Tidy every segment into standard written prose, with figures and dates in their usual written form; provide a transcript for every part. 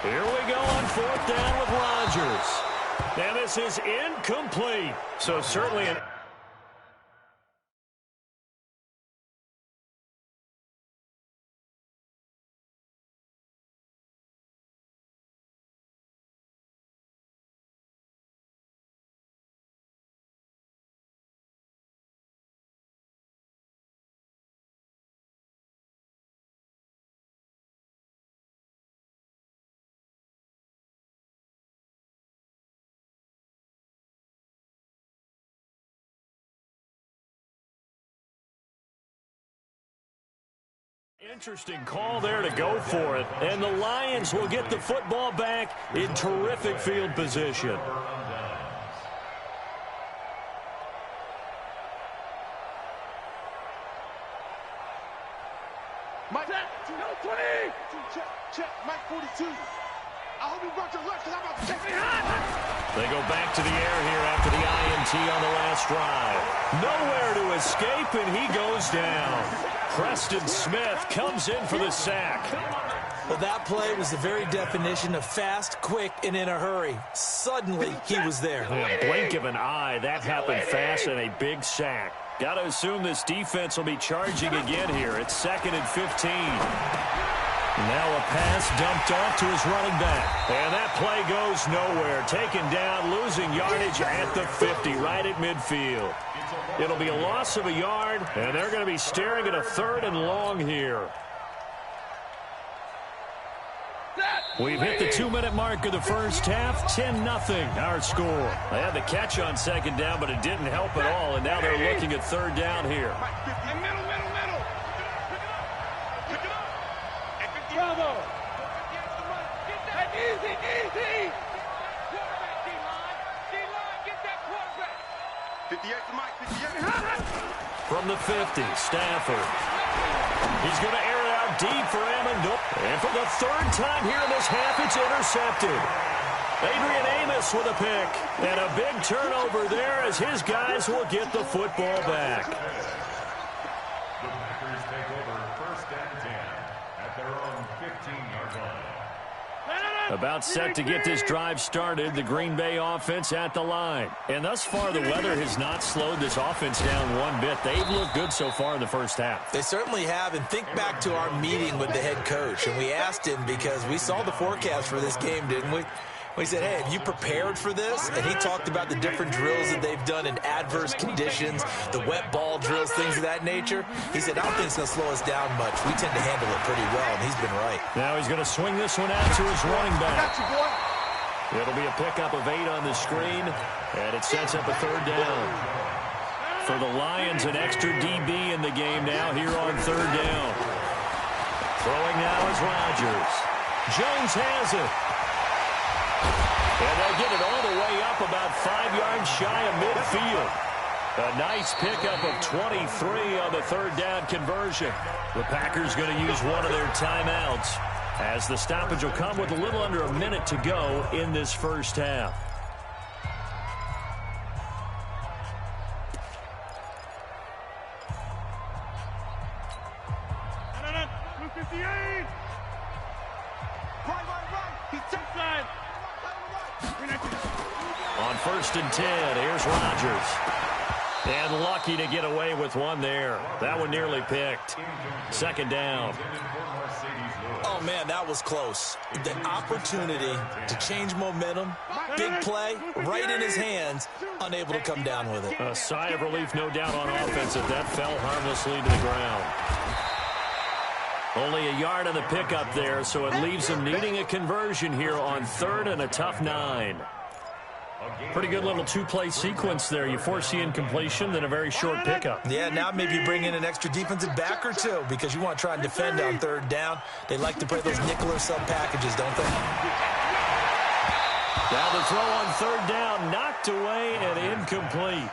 Here we go on 4th down with Rodgers. And this is incomplete. So certainly an... Interesting call there to go for it. And the Lions will get the football back in terrific field position. Mike, 20. Check, Mike 42. I hope you brought your lunch because I'm about to take me hot. They go back to the air here after the INT on the last drive. Nowhere to escape, and he goes down. Preston Smith comes in for the sack. Well, that play was the very definition of fast, quick, and in a hurry. Suddenly, he was there. In a blink of an eye, that happened fast and a big sack. Got to assume this defense will be charging again here. It's 2nd and 15. Now a pass dumped off to his running back. And that play goes nowhere. Taken down, losing yardage at the 50, right at midfield. It'll be a loss of a yard, and they're going to be staring at a 3rd and long here. We've hit the 2-minute mark of the first half. 10-0 our score. They had the catch on 2nd down, but it didn't help at all, and now they're looking at 3rd down here. Middle. Bravo. Easy. 58 to Mike, 58. From the 50, Stafford. He's going to air it out deep for Amendola. And for the 3rd time here in this half, it's intercepted. Adrian Amos with a pick. And a big turnover there as his guys will get the football back. The Packers take over 1st and 10 at their own 15-yard line. About set to get this drive started, the Green Bay offense at the line. And thus far, the weather has not slowed this offense down one bit. They've looked good so far in the first half. They certainly have, and think back to our meeting with the head coach, and we asked him because we saw the forecast for this game, didn't we? We said, hey, have you prepared for this? And he talked about the different drills that they've done in adverse conditions, the wet ball drills, things of that nature. He said, I don't think it's going to slow us down much. We tend to handle it pretty well, and he's been right. Now he's going to swing this one out to his running back. It'll be a pickup of 8 on the screen, and it sets up a 3rd down. For the Lions, an extra DB in the game now here on 3rd down. Throwing now is Rodgers. Jones has it. And they'll get it all the way up about 5 yards shy of midfield. A nice pickup of 23 on the 3rd down conversion. The Packers going to use one of their timeouts as the stoppage will come with a little under a minute to go in this first half. On 1st and 10, here's Rodgers. And lucky to get away with one there. That one nearly picked. 2nd down. Oh, man, that was close. The opportunity to change momentum, big play, right in his hands, unable to come down with it. A sigh of relief, no doubt, on offense if that fell harmlessly to the ground. Only a yard on the pickup there, so it leaves them needing a conversion here on 3rd and a tough 9. Pretty good little 2-play sequence there. You foresee incompletion, then a very short pickup. Yeah, now maybe bring in an extra defensive back or two because you want to try and defend on 3rd down. They like to play those nickel or sub packages, don't they? Now the throw on 3rd down, knocked away and incomplete.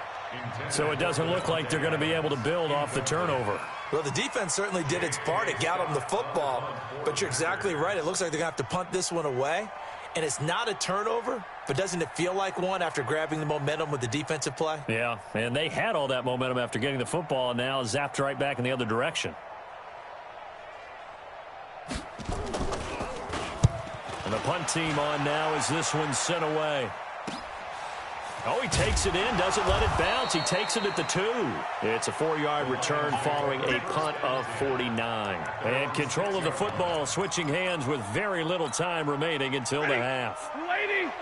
So it doesn't look like they're going to be able to build off the turnover. Well, the defense certainly did its part. It got them the football. But you're exactly right. It looks like they're going to have to punt this one away. And it's not a turnover, but doesn't it feel like one after grabbing the momentum with the defensive play? Yeah, and they had all that momentum after getting the football, and now zapped right back in the other direction. And the punt team on now as this one's sent away. Oh, he takes it in, doesn't let it bounce. He takes it at the 2. It's a 4-yard return following a punt of 49. And control of the football, switching hands with very little time remaining until the half.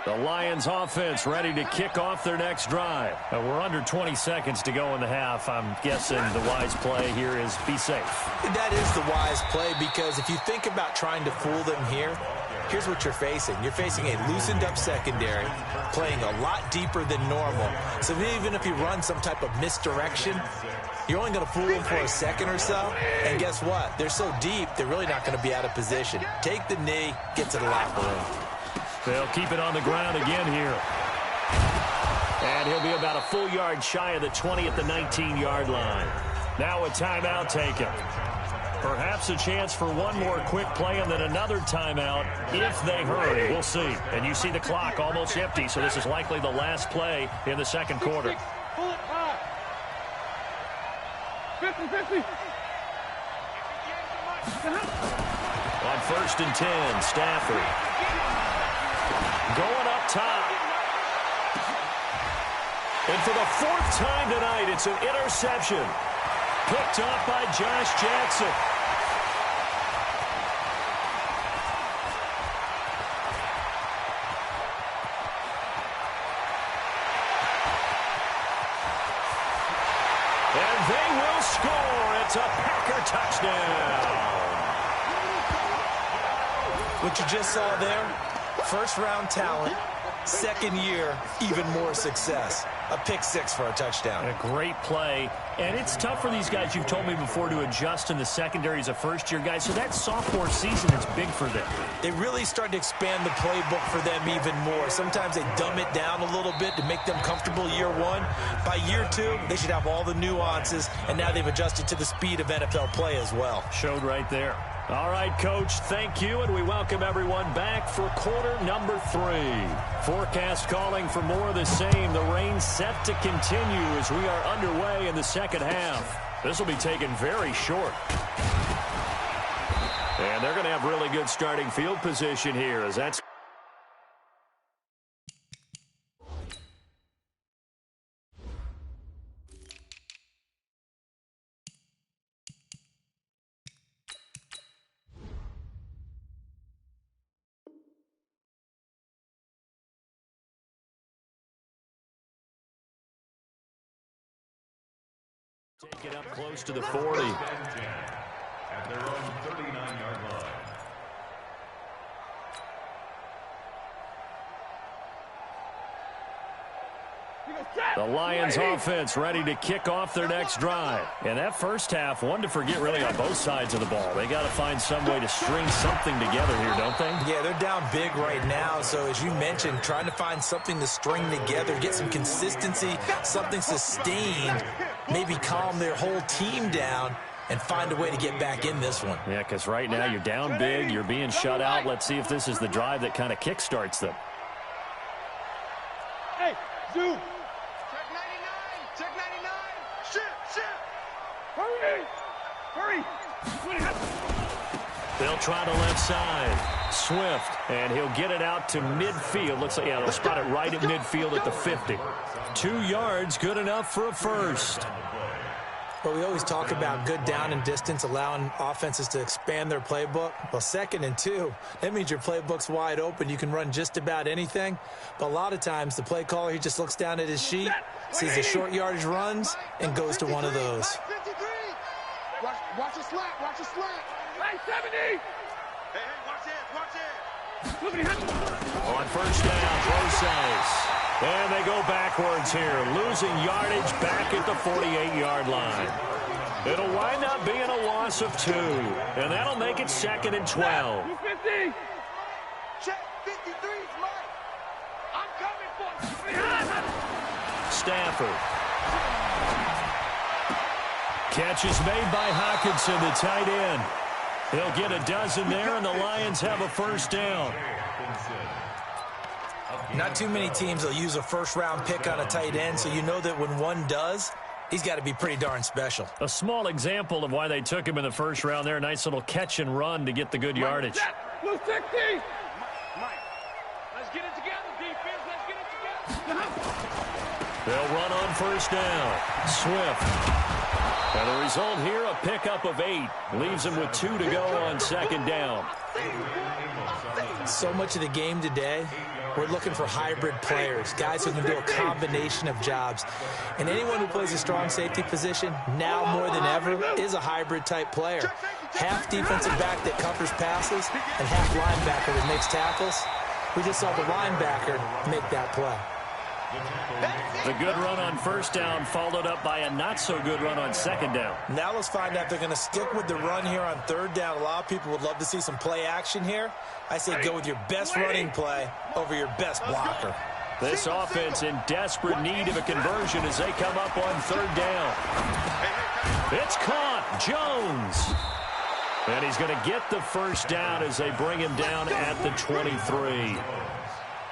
The Lions offense ready to kick off their next drive. We're under 20 seconds to go in the half. I'm guessing the wise play here is be safe. That is the wise play, because if you think about trying to fool them here, here's what you're facing. You're facing a loosened-up secondary, playing a lot deeper than normal. So even if you run some type of misdirection, you're only going to fool them for a second or so. And guess what? They're so deep, they're really not going to be out of position. Take the knee, get to the locker room. They'll keep it on the ground again here. And he'll be about a full yard shy of the 20 at the 19-yard line. Now a timeout taken. Perhaps a chance for one more quick play and then another timeout if they hurry. We'll see. And you see the clock almost empty, so this is likely the last play in the second quarter. 50-50. On 1st and 10, Stafford. Going up top. And for the 4th time tonight, it's an interception. Picked up by Josh Jackson. And they will score. It's a Packer touchdown. What you just saw there, first-round talent, second year, even more success. A pick 6 for a touchdown. A great play. And it's tough for these guys, you've told me before, to adjust in the secondary as a first-year guy. So that sophomore season is big for them. They really start to expand the playbook for them even more. Sometimes they dumb it down a little bit to make them comfortable year 1. By year 2, they should have all the nuances, and now they've adjusted to the speed of NFL play as well. Showed right there. All right, Coach, thank you, and we welcome everyone back for quarter number 3. Forecast calling for more of the same. The rain set to continue as we are underway in the second half. This will be taken very short. And they're going to have really good starting field position here as that's take it up close to the 40. At their own 39-yard line. The Lions offense ready to kick off their next drive. And that first half, one to forget really on both sides of the ball. They got to find some way to string something together here, don't they? Yeah, they're down big right now. So as you mentioned, trying to find something to string together, get some consistency, something sustained, maybe calm their whole team down and find a way to get back in this one. Yeah, because right now you're down big, you're being shut out. Let's see if this is the drive that kind of kickstarts them. Hey, Zoo. Check 99. Shit. Hurry. They'll try the left side. Swift, and he'll get it out to midfield. Looks like, yeah, they'll spot it right at midfield at the 50. 2 yards, good enough for a first. Well, we always talk about good down and distance, allowing offenses to expand their playbook. Well, 2nd and 2, that means your playbook's wide open. You can run just about anything. But a lot of times, the play caller, he just looks down at his sheet, sees the short yardage runs, and goes to one of those. Watch the slant. Hey, 70. Hey, watch it. On first down, Process. And they go backwards here, losing yardage back at the 48-yard line. It'll wind up being a loss of 2, and that'll make it 2nd and 12. 250. Check 53's Mike. I'm coming for you. Stafford. Catch is made by Hockenson, the tight end. He'll get a dozen there, and the Lions have a first down. Not too many teams will use a first-round pick on a tight end, so you know that when one does, he's got to be pretty darn special. A small example of why they took him in the first round there. Nice little catch and run to get the good yardage. Blue 60. Let's get it together, defense. Let's get it together. They'll run on first down. Swift. And the result here, a pickup of 8. Leaves them with 2 to go on second down. So much of the game today, we're looking for hybrid players, guys who can do a combination of jobs. And anyone who plays a strong safety position, now more than ever, is a hybrid-type player. Half defensive back that covers passes and half linebacker that makes tackles. We just saw the linebacker make that play. The good run on first down followed up by a not-so-good run on second down. Now let's find out if they're going to stick with the run here on third down. A lot of people would love to see some play action here. I say go with your best running play over your best blocker. This offense in desperate need of a conversion as they come up on third down. It's caught. Jones. And he's going to get the first down as they bring him down at the 23.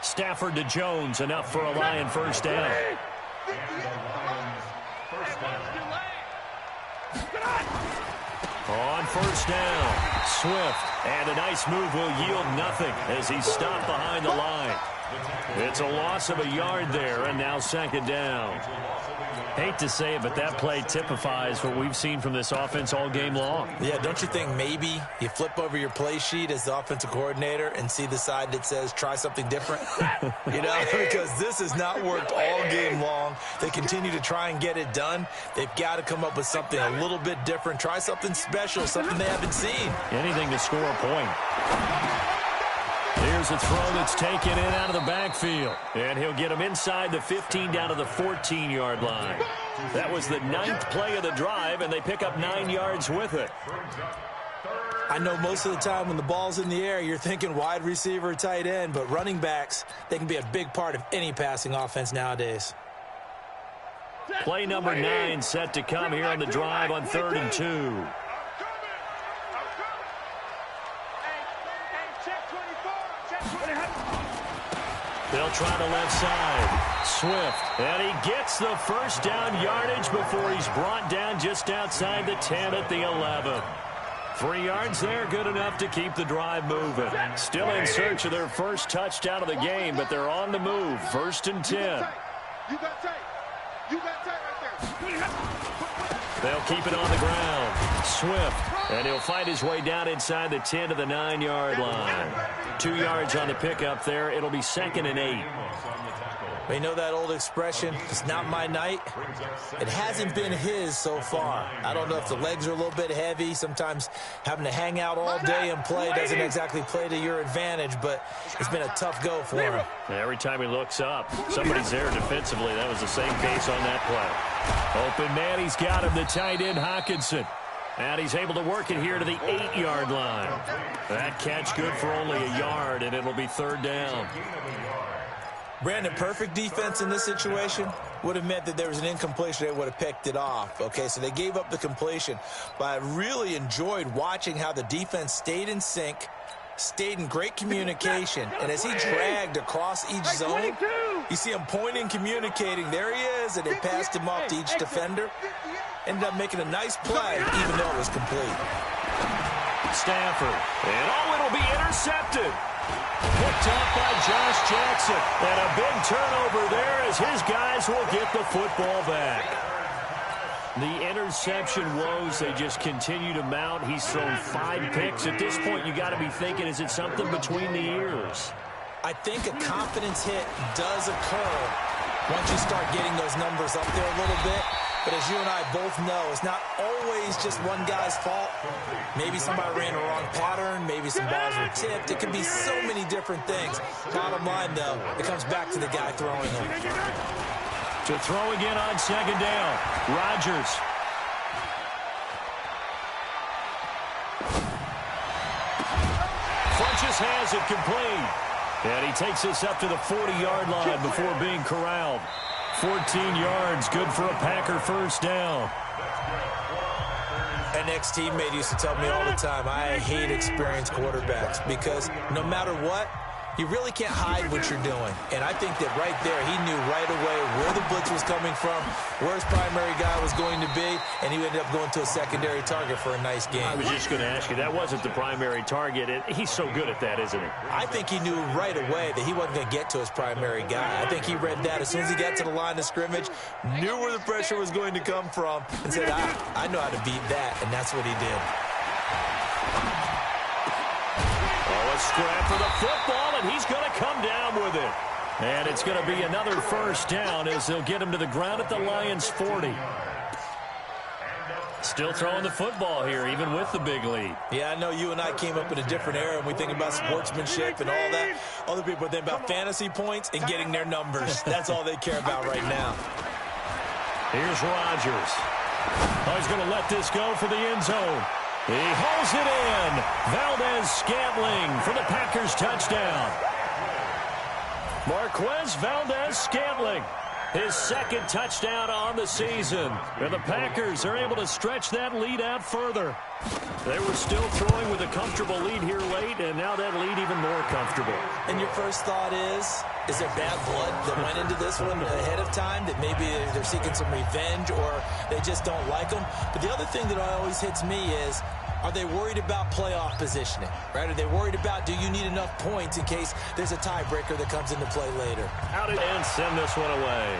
Stafford to Jones, enough for a Lion first down. On first down, Swift, and a nice move will yield nothing as he's stopped behind the line. It's a loss of a yard there, and now second down. Hate to say it, but that play typifies what we've seen from this offense all game long. Yeah, don't you think maybe you flip over your play sheet as the offensive coordinator and see the side that says try something different? You know, because this has not worked all game long. They continue to try and get it done. They've got to come up with something a little bit different. Try something special, something they haven't seen. Anything to score a point. Here's a throw that's taken in out of the backfield. And he'll get him inside the 15 down to the 14-yard line. That was the 9th play of the drive, and they pick up 9 yards with it. I know most of the time when the ball's in the air, you're thinking wide receiver, tight end, but running backs, they can be a big part of any passing offense nowadays. Play number 9 set to come here on the drive on 3rd and 2. They'll try the left side. Swift. And he gets the first down yardage before he's brought down just outside the 10 at the 11. 3 yards there, good enough to keep the drive moving. Still in search of their first touchdown of the game, but they're on the move. 1st and 10. You got tight. You got tight right there. They'll keep it on the ground. Swift. And he'll fight his way down inside the 10 to the 9-yard line. 2 yards on the pickup there. It'll be 2nd and 8. You know that old expression, it's not my night? It hasn't been his so far. I don't know if the legs are a little bit heavy. Sometimes having to hang out all day and play doesn't exactly play to your advantage, but it's been a tough go for him. Every time he looks up, somebody's there defensively. That was the same case on that play. Open man, he's got him, the tight end, Hawkinson. And he's able to work it here to the 8-yard line. That catch good for only a yard, and it'll be 3rd down. Brandon, perfect defense in this situation would have meant that there was an incompletion. They would have picked it off. Okay, so they gave up the completion. But I really enjoyed watching how the defense stayed in sync, stayed in great communication. And as he dragged across each zone, you see him pointing, communicating. There he is, and they passed him off to each defender. Ended up making a nice play, even though it was complete. Stafford. And it'll be intercepted. Picked up by Josh Jackson. And a big turnover there as his guys will get the football back. The interception woes, they just continue to mount. He's thrown 5 picks. At this point, you got to be thinking, is it something between the ears? I think a confidence hit does occur once you start getting those numbers up there a little bit. But as you and I both know, it's not always just one guy's fault. Maybe somebody ran a wrong pattern. Maybe some balls were tipped. It could be so many different things. Bottom line, though, it comes back to the guy throwing them. To throw again on 2nd down. Rodgers. Funches has it complete. And he takes us up to the 40-yard line before being corralled. 14 yards, good for a Packer first down. An ex-teammate used to tell me all the time, I hate experienced quarterbacks because no matter what, You really can't hide what you're doing. And I think that right there, he knew right away where the blitz was coming from, where his primary guy was going to be, and he ended up going to a secondary target for a nice game. I was just going to ask you, that wasn't the primary target. He's so good at that, isn't he? I think he knew right away that he wasn't going to get to his primary guy. I think he read that as soon as he got to the line of scrimmage, knew where the pressure was going to come from, and said, I know how to beat that, and that's what he did. Scrap for the football, and he's going to come down with it. And it's going to be another first down as they'll get him to the ground at the Lions' 40. Still throwing the football here, even with the big lead. Yeah, I know you and I came up in a different era, and we think about sportsmanship and all that. Other people think about fantasy points and getting their numbers. That's all they care about right now. Here's Rodgers. Oh, he's going to let this go for the end zone. He hauls it in. Valdez-Scantling for the Packers touchdown. Marquez Valdez-Scantling, his second touchdown on the season. And the Packers are able to stretch that lead out further. They were still throwing with a comfortable lead here late, and now that lead even more comfortable. And your first thought is there bad blood that went into this one ahead of time, that maybe they're seeking some revenge or they just don't like them? But the other thing that always hits me is, are they worried about playoff positioning, right? Are they worried about, do you need enough points in case there's a tiebreaker that comes into play later? Out and send this one away.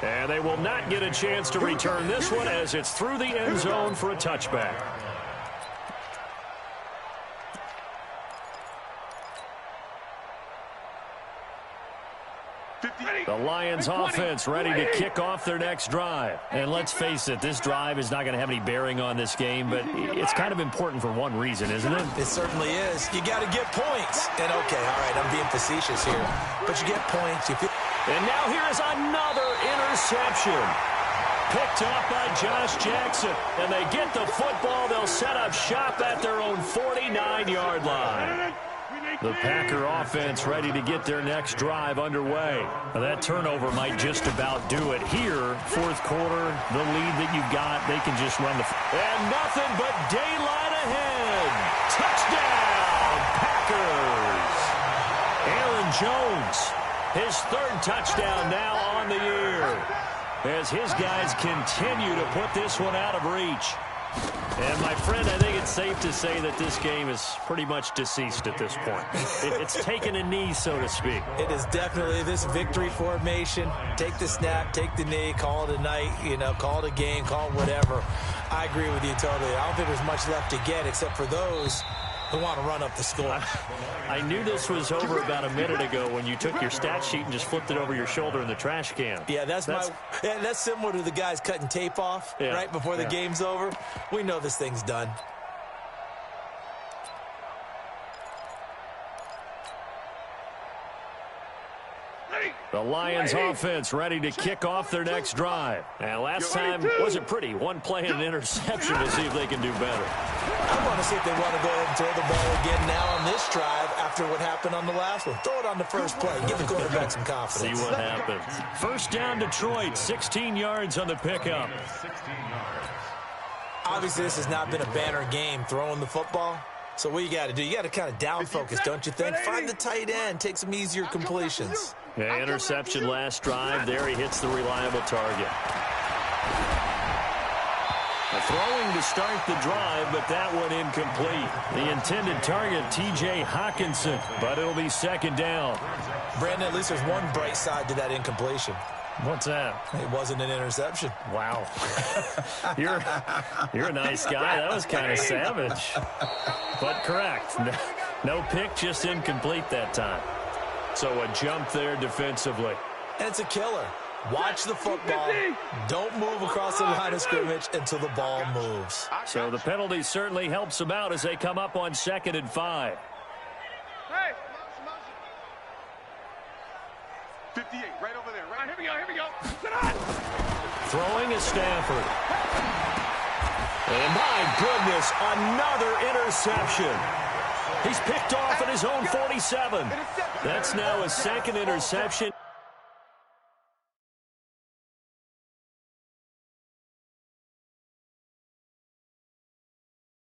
And they will not get a chance to return this one as it's through the end zone for a touchback. The Lions offense ready to kick off their next drive. And let's face it, this drive is not going to have any bearing on this game, but it's kind of important for one reason, isn't it? It certainly is. You got to get points. And okay, all right, I'm being facetious here, but you get points. And now here is another interception. Picked off by Josh Jackson. And they get the football. They'll set up shop at their own 49-yard line. The Packer offense ready to get their next drive underway. Now that turnover might just about do it here. Fourth quarter, the lead that you've got, they can just run the... And nothing but daylight ahead. Touchdown, Packers. Aaron Jones, his third touchdown now on the year, as his guys continue to put this one out of reach. And, my friend, I think it's safe to say that this game is pretty much deceased at this point. It's taken a knee, so to speak. It is definitely this victory formation. Take the snap, take the knee, call it a night, call it a game, call it whatever. I agree with you totally. I don't think there's much left to get except for those who want to run up the score. I knew this was over about a minute ago when you took your stat sheet and just flipped it over your shoulder in the trash can. Yeah, that's similar to the guys cutting tape off right before the game's over. We know this thing's done. The Lions offense ready to kick off their next drive. And last time wasn't pretty. One play and an interception to see if they can do better. I want to see if they want to go ahead and throw the ball again now on this drive after what happened on the last one. Throw it on the first play. Give the quarterback some confidence. See what happens. First down, Detroit. 16 yards on the pickup. Obviously, this has not been a banner game throwing the football. So what you got to do? You got to kind of down focus, don't you think? Find the tight end. Take some easier completions. Yeah, interception last drive. There he hits the reliable target. Throwing to start the drive, but that one incomplete. The intended target, T.J. Hawkinson, but it'll be second down. Brandon, at least there's one bright side to that incompletion. What's that? It wasn't an interception. Wow. You're a nice guy. That was kind of savage. But correct. No pick, just incomplete that time. So a jump there defensively. And it's a killer. Watch the football. Don't move across the line of scrimmage until the ball moves. So the penalty certainly helps them out as they come up on 2nd and 5. Hey! 58, right over there. Right, here we go. Sit on! Throwing is Stafford. And my goodness, another interception. He's picked off at his own 47. That's now his second interception.